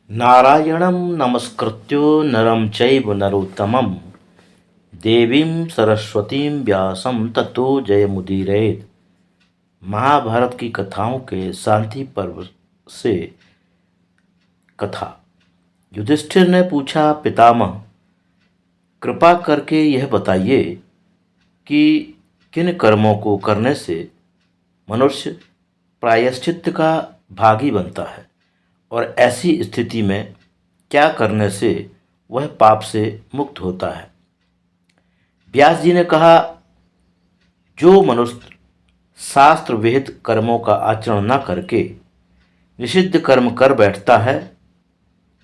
नारायणं नमस्कृत्य नरं चैव नरोत्तमं देवीं सरस्वतीं व्यासं ततो जयमुदीरयेत्। महाभारत की कथाओं के शांति पर्व से कथा। युधिष्ठिर ने पूछा, पितामह, कृपा करके यह बताइए कि किन कर्मों को करने से मनुष्य प्रायश्चित्त का भागी बनता है और ऐसी स्थिति में क्या करने से वह पाप से मुक्त होता है। व्यास जी ने कहा, जो मनुष्य शास्त्र विहित कर्मों का आचरण न करके निषिद्ध कर्म कर बैठता है,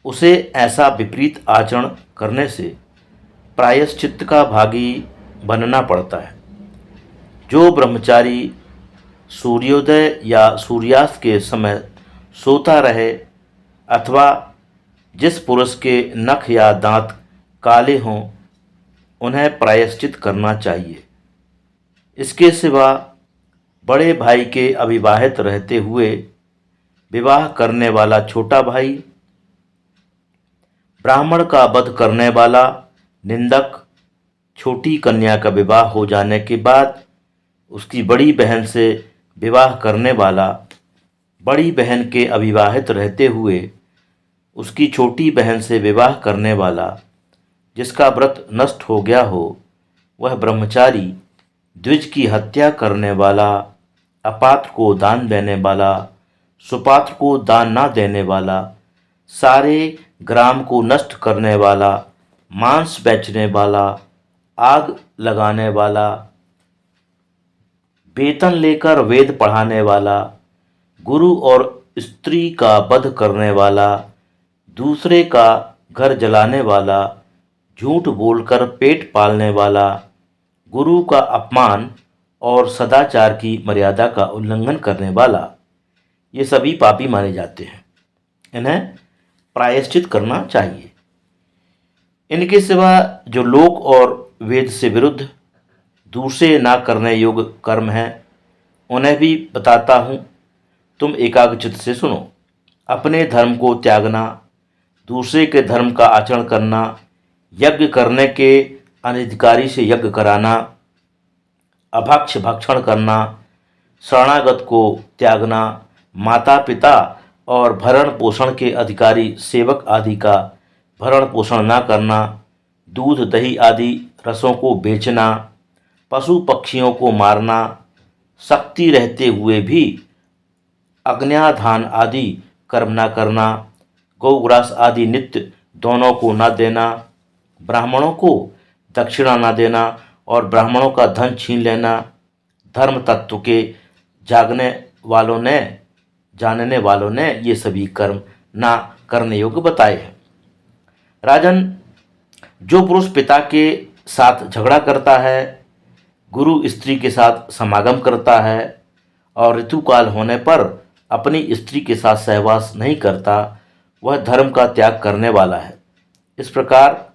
उसे ऐसा विपरीत आचरण करने से प्रायश्चित्त का भागी बनना पड़ता है। जो ब्रह्मचारी सूर्योदय या सूर्यास्त के समय सोता रहे अथवा जिस पुरुष के नख या दांत काले हों, उन्हें प्रायश्चित करना चाहिए। इसके सिवा बड़े भाई के अविवाहित रहते हुए विवाह करने वाला छोटा भाई, ब्राह्मण का वध करने वाला निंदक, छोटी कन्या का विवाह हो जाने के बाद उसकी बड़ी बहन से विवाह करने वाला, बड़ी बहन के अविवाहित रहते हुए उसकी छोटी बहन से विवाह करने वाला, जिसका व्रत नष्ट हो गया हो, वह ब्रह्मचारी, द्विज की हत्या करने वाला, अपात्र को दान देने वाला, सुपात्र को दान न देने वाला, सारे ग्राम को नष्ट करने वाला, मांस बेचने वाला, आग लगाने वाला, वेतन लेकर वेद पढ़ाने वाला, गुरु और स्त्री का वध करने वाला, दूसरे का घर जलाने वाला, झूठ बोलकर पेट पालने वाला, गुरु का अपमान और सदाचार की मर्यादा का उल्लंघन करने वाला, ये सभी पापी माने जाते हैं। इन्हें प्रायश्चित करना चाहिए। इनके सिवा जो लोक और वेद से विरुद्ध दूसरे ना करने योग्य कर्म हैं, उन्हें भी बताता हूँ। तुम एकाग्रचित से सुनो। अपने धर्म को त्यागना, दूसरे के धर्म का आचरण करना, यज्ञ करने के अनधिकारी से यज्ञ कराना, अभक्ष भक्षण करना, शरणागत को त्यागना, माता पिता और भरण पोषण के अधिकारी सेवक आदि का भरण पोषण न करना, दूध दही आदि रसों को बेचना, पशु पक्षियों को मारना, शक्ति रहते हुए भी अज्ञाधान आदि कर्म न करना, गौग्रास आदि नित्य दोनों को न देना, ब्राह्मणों को दक्षिणा न देना और ब्राह्मणों का धन छीन लेना, धर्म तत्व के जागने वालों ने जानने वालों ने ये सभी कर्म ना करने योग्य बताए हैं। राजन, जो पुरुष पिता के साथ झगड़ा करता है, गुरु स्त्री के साथ समागम करता है और ऋतुकाल होने पर अपनी स्त्री के साथ सहवास नहीं करता, वह धर्म का त्याग करने वाला है। इस प्रकार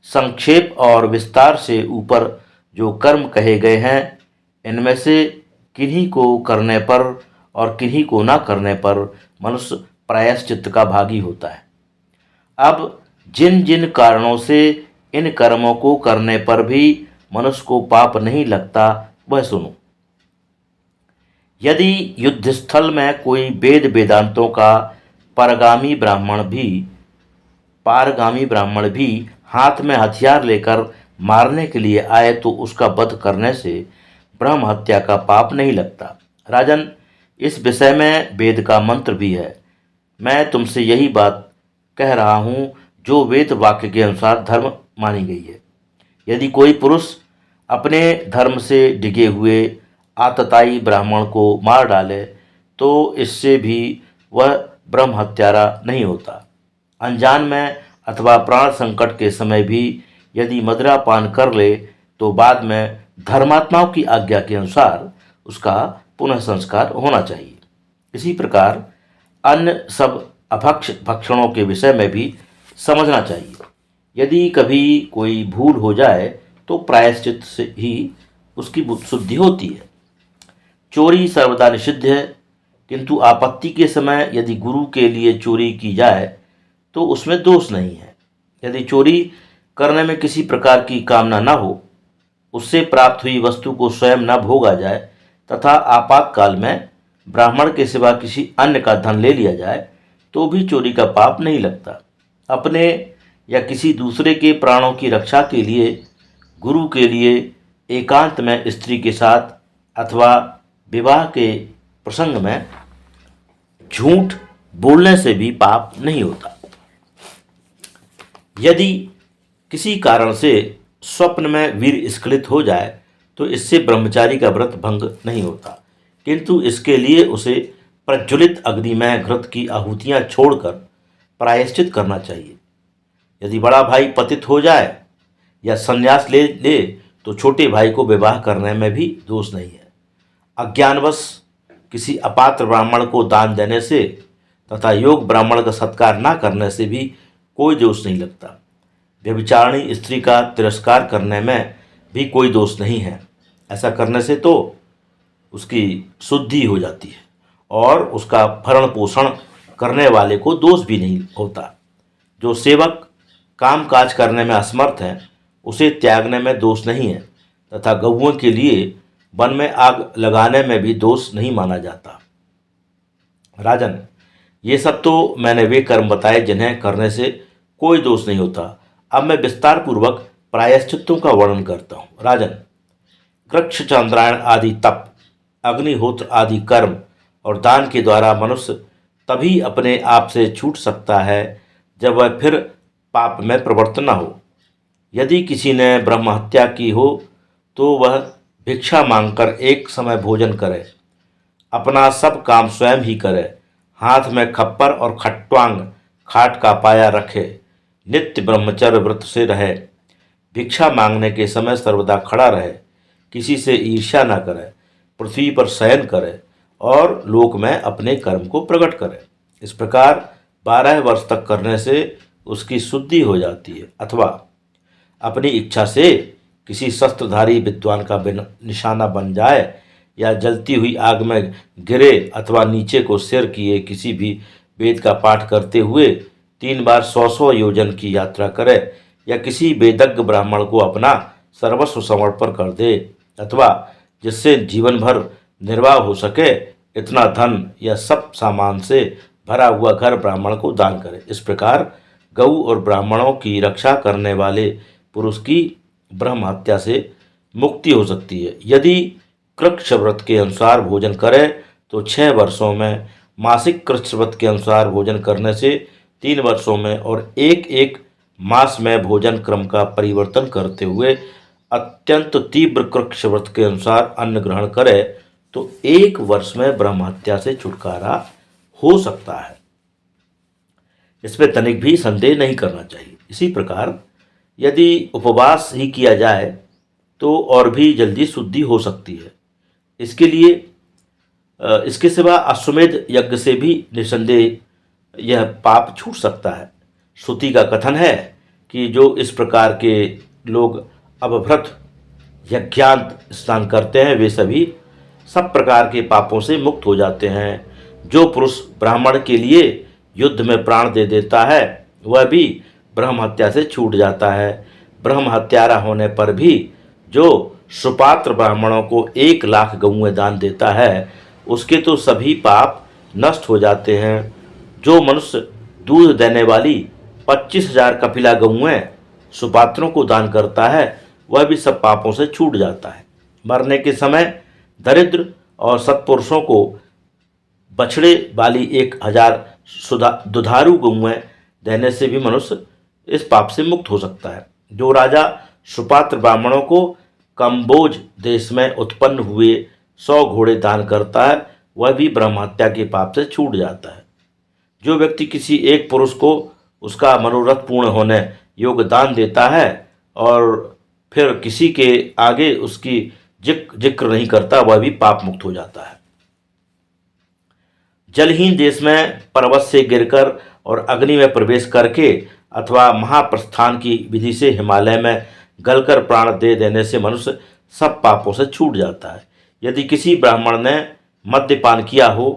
संक्षेप और विस्तार से ऊपर जो कर्म कहे गए हैं, इनमें से किन्हीं को करने पर और किन्हीं को ना करने पर मनुष्य प्रायश्चित्त का भागी होता है। अब जिन जिन कारणों से इन कर्मों को करने पर भी मनुष्य को पाप नहीं लगता, वह सुनो। यदि युद्धस्थल में कोई वेद वेदांतों का पारगामी ब्राह्मण भी हाथ में हथियार लेकर मारने के लिए आए तो उसका वध करने से ब्रह्म हत्या का पाप नहीं लगता। राजन, इस विषय में वेद का मंत्र भी है। मैं तुमसे यही बात कह रहा हूँ जो वेद वाक्य के अनुसार धर्म मानी गई है। यदि कोई पुरुष अपने धर्म से डिगे हुए आतताई ब्राह्मण को मार डाले तो इससे भी वह ब्रह्म हत्यारा नहीं होता। अनजान में अथवा प्राण संकट के समय भी यदि मदिरा पान कर ले तो बाद में धर्मात्माओं की आज्ञा के अनुसार उसका पुनः संस्कार होना चाहिए। इसी प्रकार अन्य सब अभक्ष भक्षणों के विषय में भी समझना चाहिए। यदि कभी कोई भूल हो जाए तो प्रायश्चित से ही उसकी शुद्धि होती है। चोरी सर्वदा निषिद्ध है, किंतु आपत्ति के समय यदि गुरु के लिए चोरी की जाए तो उसमें दोष नहीं है। यदि चोरी करने में किसी प्रकार की कामना न हो, उससे प्राप्त हुई वस्तु को स्वयं न भोगा जाए तथा आपातकाल में ब्राह्मण के सिवा किसी अन्य का धन ले लिया जाए तो भी चोरी का पाप नहीं लगता। अपने या किसी दूसरे के प्राणों की रक्षा के लिए गुरु के लिए एकांत में स्त्री के साथ अथवा विवाह के प्रसंग में झूठ बोलने से भी पाप नहीं होता। यदि किसी कारण से स्वप्न में वीर स्खलित हो जाए तो इससे ब्रह्मचारी का व्रत भंग नहीं होता, किंतु इसके लिए उसे प्रज्वलित अग्नि में घृत की आहुतियां छोड़कर प्रायश्चित करना चाहिए। यदि बड़ा भाई पतित हो जाए या संन्यास ले ले तो छोटे भाई को विवाह करने में भी दोष नहीं है। अज्ञानवश किसी अपात्र ब्राह्मण को दान देने से तथा योग ब्राह्मण का सत्कार न करने से भी कोई दोष नहीं लगता। व्यभिचारिणी स्त्री का तिरस्कार करने में भी कोई दोष नहीं है। ऐसा करने से तो उसकी शुद्धि हो जाती है और उसका भरण पोषण करने वाले को दोष भी नहीं होता। जो सेवक काम काज करने में असमर्थ है उसे त्यागने में दोष नहीं है तथा गौओं के लिए वन में आग लगाने में भी दोष नहीं माना जाता। राजन, ये सब तो मैंने वे कर्म बताए जिन्हें करने से कोई दोष नहीं होता। अब मैं विस्तार पूर्वक प्रायश्चित्तों का वर्णन करता हूँ। राजन, वृक्ष चंद्रायण आदि तप, अग्निहोत्र आदि कर्म और दान के द्वारा मनुष्य तभी अपने आप से छूट सकता है जब वह फिर पाप में प्रवृत्त न हो। यदि किसी ने ब्रह्म हत्या की हो तो वह भिक्षा मांगकर एक समय भोजन करे, अपना सब काम स्वयं ही करे, हाथ में खप्पर और खट्वांग खाट का पाया रखे, नित्य ब्रह्मचर्य व्रत से रहे, भिक्षा मांगने के समय सर्वदा खड़ा रहे, किसी से ईर्ष्या न करे, पृथ्वी पर शयन करे और लोक में अपने कर्म को प्रकट करे। इस प्रकार 12 वर्ष तक करने से उसकी शुद्धि हो जाती है। अथवा अपनी इच्छा से किसी शस्त्रधारी विद्वान का निशाना बन जाए या जलती हुई आग में गिरे अथवा नीचे को सिर किए किसी भी वेद का पाठ करते हुए 3 बार 100 योजन की यात्रा करे या किसी वेदज्ञ ब्राह्मण को अपना सर्वस्व समर्पण कर दे अथवा जिससे जीवन भर निर्वाह हो सके इतना धन या सब सामान से भरा हुआ घर ब्राह्मण को दान करे। इस प्रकार गऊ और ब्राह्मणों की रक्षा करने वाले पुरुष की ब्रह्म हत्या से मुक्ति हो सकती है। यदि कृच्छ व्रत के अनुसार भोजन करे तो 6 वर्षों में, मासिक कृच्छ व्रत के अनुसार भोजन करने से 3 वर्षों में और एक मास में भोजन क्रम का परिवर्तन करते हुए अत्यंत तीव्र कृच्छ व्रत के अनुसार अन्न ग्रहण करे तो 1 वर्ष में ब्रह्म हत्या से छुटकारा हो सकता है। इसमें तनिक भी संदेह नहीं करना चाहिए। इसी प्रकार यदि उपवास ही किया जाए तो और भी जल्दी शुद्धि हो सकती है। इसके लिए इसके सिवा अश्वमेध यज्ञ से भी निसंदेह यह पाप छूट सकता है। श्रुति का कथन है कि जो इस प्रकार के लोग अभ्रत यज्ञांत स्नान करते हैं वे सभी सब प्रकार के पापों से मुक्त हो जाते हैं। जो पुरुष ब्राह्मण के लिए युद्ध में प्राण दे देता है वह भी ब्रह्म हत्या से छूट जाता है। ब्रह्म हत्यारा होने पर भी जो सुपात्र ब्राह्मणों को 1 लाख गौएं दान देता है उसके तो सभी पाप नष्ट हो जाते हैं। जो मनुष्य दूध देने वाली 25,000 कपिला गौएं सुपात्रों को दान करता है वह भी सब पापों से छूट जाता है। मरने के समय दरिद्र और सत्पुरुषों को बछड़े वाली 1,000 दुधारू गौएं देने से भी मनुष्य इस पाप से मुक्त हो सकता है। जो राजा सुपात्र ब्राह्मणों को कंबोज देश में उत्पन्न हुए 100 घोड़े दान करता है वह भी ब्रह्म हत्या के पाप से छूट जाता है। जो व्यक्ति किसी एक पुरुष को उसका मनोरथ पूर्ण होने योग्य दान देता है और फिर किसी के आगे उसकी जिक्र नहीं करता वह भी पाप मुक्त हो जाता है। जलहीन देश में पर्वत से गिरकर और अग्नि में प्रवेश करके अथवा महाप्रस्थान की विधि से हिमालय में गलकर प्राण दे देने से मनुष्य सब पापों से छूट जाता है। यदि किसी ब्राह्मण ने मद्यपान किया हो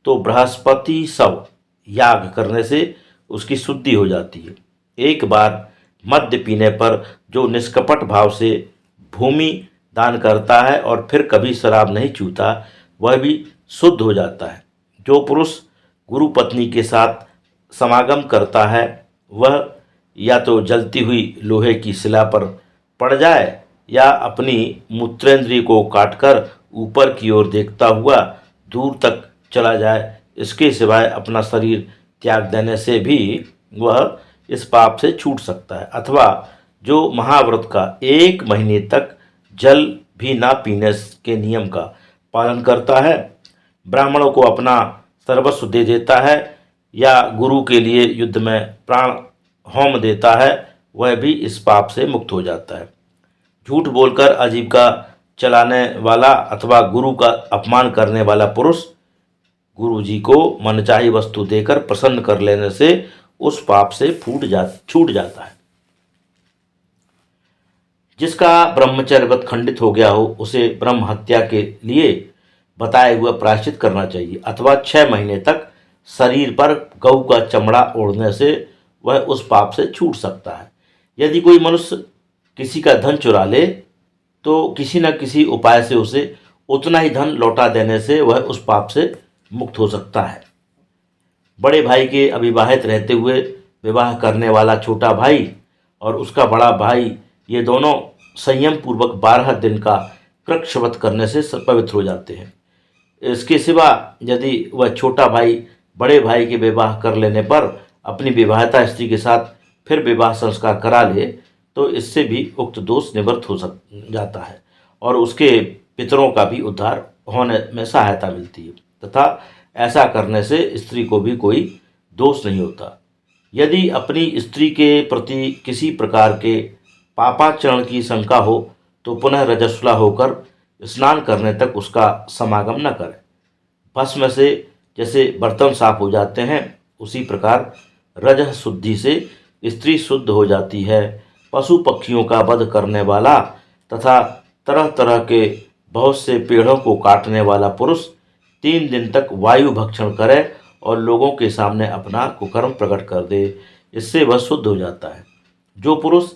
तो बृहस्पति शव याग करने से उसकी शुद्धि हो जाती है। एक बार मद्य पीने पर जो निष्कपट भाव से भूमि दान करता है और फिर कभी शराब नहीं छूता, वह भी शुद्ध हो जाता है। जो पुरुष गुरु पत्नी के साथ समागम करता है, वह या तो जलती हुई लोहे की शिला पर पड़ जाए या अपनी मूत्रेंद्रिय को काटकर ऊपर की ओर देखता हुआ दूर तक चला जाए। इसके सिवाय अपना शरीर त्याग देने से भी वह इस पाप से छूट सकता है। अथवा जो महाव्रत का 1 महीने तक जल भी ना पीने के नियम का पालन करता है, ब्राह्मणों को अपना सर्वस्व दे देता है या गुरु के लिए युद्ध में प्राण होम देता है, वह भी इस पाप से मुक्त हो जाता है। झूठ बोलकर आजीविका चलाने वाला अथवा गुरु का अपमान करने वाला पुरुष गुरु जी को मनचाही वस्तु देकर प्रसन्न कर लेने से उस पाप से छूट जाता है। जिसका ब्रह्मचर्य व्रत खंडित हो गया हो, उसे ब्रह्म हत्या के लिए बताए हुए प्रायश्चित करना चाहिए। अथवा 6 महीने तक शरीर पर गऊ का चमड़ा ओढ़ने से वह उस पाप से छूट सकता है। यदि कोई मनुष्य किसी का धन चुरा ले तो किसी न किसी उपाय से उसे उतना ही धन लौटा देने से वह उस पाप से मुक्त हो सकता है। बड़े भाई के अविवाहित रहते हुए विवाह करने वाला छोटा भाई और उसका बड़ा भाई, ये दोनों संयम पूर्वक 12 दिन का कृच्छ्रवत करने से पवित्र हो जाते हैं। इसके सिवा यदि वह छोटा भाई बड़े भाई के विवाह कर लेने पर अपनी विवाहिता स्त्री के साथ फिर विवाह संस्कार करा ले तो इससे भी उक्त दोष निवृत्त हो जाता है और उसके पितरों का भी उद्धार होने में सहायता मिलती है तथा ऐसा करने से स्त्री को भी कोई दोष नहीं होता। यदि अपनी स्त्री के प्रति किसी प्रकार के पापाचरण की शंका हो तो पुनः रजस्वला होकर स्नान करने तक उसका समागम न करें। भस्म से जैसे बर्तन साफ हो जाते हैं, उसी प्रकार रजः शुद्धि से स्त्री शुद्ध हो जाती है। पशु पक्षियों का वध करने वाला तथा तरह तरह के बहुत से पेड़ों को काटने वाला पुरुष 3 दिन तक वायु भक्षण करे और लोगों के सामने अपना कुकर्म प्रकट कर दे, इससे वह शुद्ध हो जाता है। जो पुरुष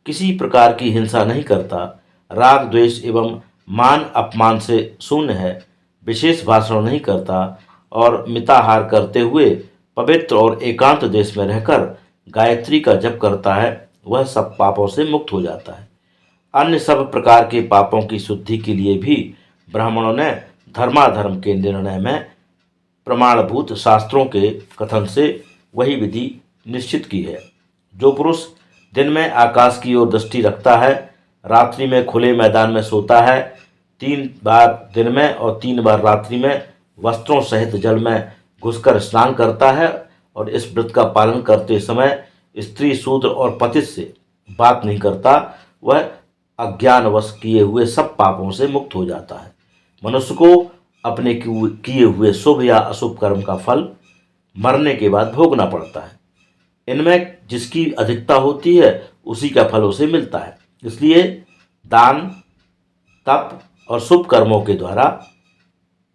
किसी प्रकार की हिंसा नहीं करता, राग द्वेष एवं मान अपमान से शून्य है, विशेष भाषण नहीं करता और मिताहार करते हुए पवित्र और एकांत देश में रहकर गायत्री का जप करता है, वह सब पापों से मुक्त हो जाता है। अन्य सब प्रकार के पापों की शुद्धि के लिए भी ब्राह्मणों ने धर्माधर्म के निर्णय में प्रमाणभूत शास्त्रों के कथन से वही विधि निश्चित की है। जो पुरुष दिन में आकाश की ओर दृष्टि रखता है, रात्रि में खुले मैदान में सोता है, 3 बार दिन में और 3 बार रात्रि में वस्त्रों सहित जल में घुसकर स्नान करता है और इस व्रत का पालन करते समय स्त्री शूद्र और पतित से बात नहीं करता, वह अज्ञानवश किए हुए सब पापों से मुक्त हो जाता है। मनुष्य को अपने किए हुए शुभ या अशुभ कर्म का फल मरने के बाद भोगना पड़ता है। इनमें जिसकी अधिकता होती है उसी का फल उसे मिलता है। इसलिए दान, तप और शुभ कर्मों के द्वारा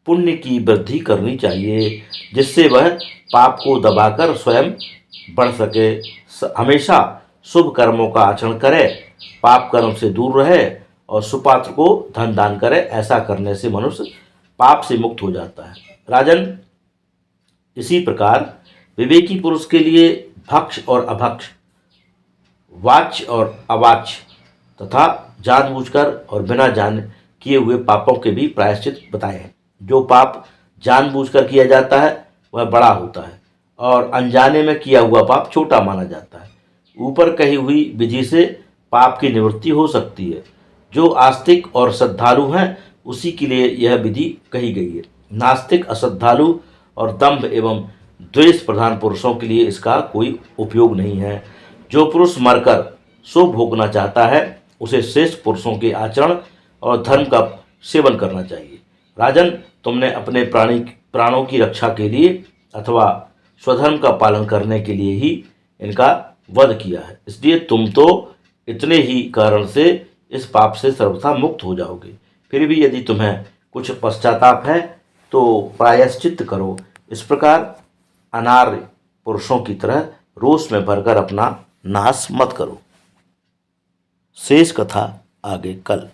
पुण्य की वृद्धि करनी चाहिए, जिससे वह पाप को दबाकर स्वयं बढ़ सके। हमेशा शुभ कर्मों का आचरण करे, पाप कर्म से दूर रहे और सुपात्र को धन दान करे। ऐसा करने से मनुष्य पाप से मुक्त हो जाता है। राजन, इसी प्रकार विवेकी पुरुष के लिए भक्ष और अभक्ष, वाच्य और अवाच्य तथा जानबूझकर और बिना जान किए हुए पापों के भी प्रायश्चित बताए हैं। जो पाप जानबूझकर किया जाता है वह बड़ा होता है और अनजाने में किया हुआ पाप छोटा माना जाता है। ऊपर कही हुई विधि से पाप की निवृत्ति हो सकती है। जो आस्तिक और श्रद्धालु हैं उसी के लिए यह विधि कही गई है। नास्तिक, अश्रद्धालु और दंभ एवं द्वेष प्रधान पुरुषों के लिए इसका कोई उपयोग नहीं है। जो पुरुष मरकर सुख भोगना चाहता है उसे श्रेष्ठ पुरुषों के आचरण और धर्म का सेवन करना चाहिए। राजन, तुमने अपने प्राणों की रक्षा के लिए अथवा स्वधर्म का पालन करने के लिए ही इनका वध किया है, इसलिए तुम तो इतने ही कारण से इस पाप से सर्वथा मुक्त हो जाओगे। फिर भी यदि तुम्हें कुछ पश्चाताप है तो प्रायश्चित करो। इस प्रकार अनार्य पुरुषों की तरह रोष में भरकर अपना नाश मत करो। शेष कथा आगे कल।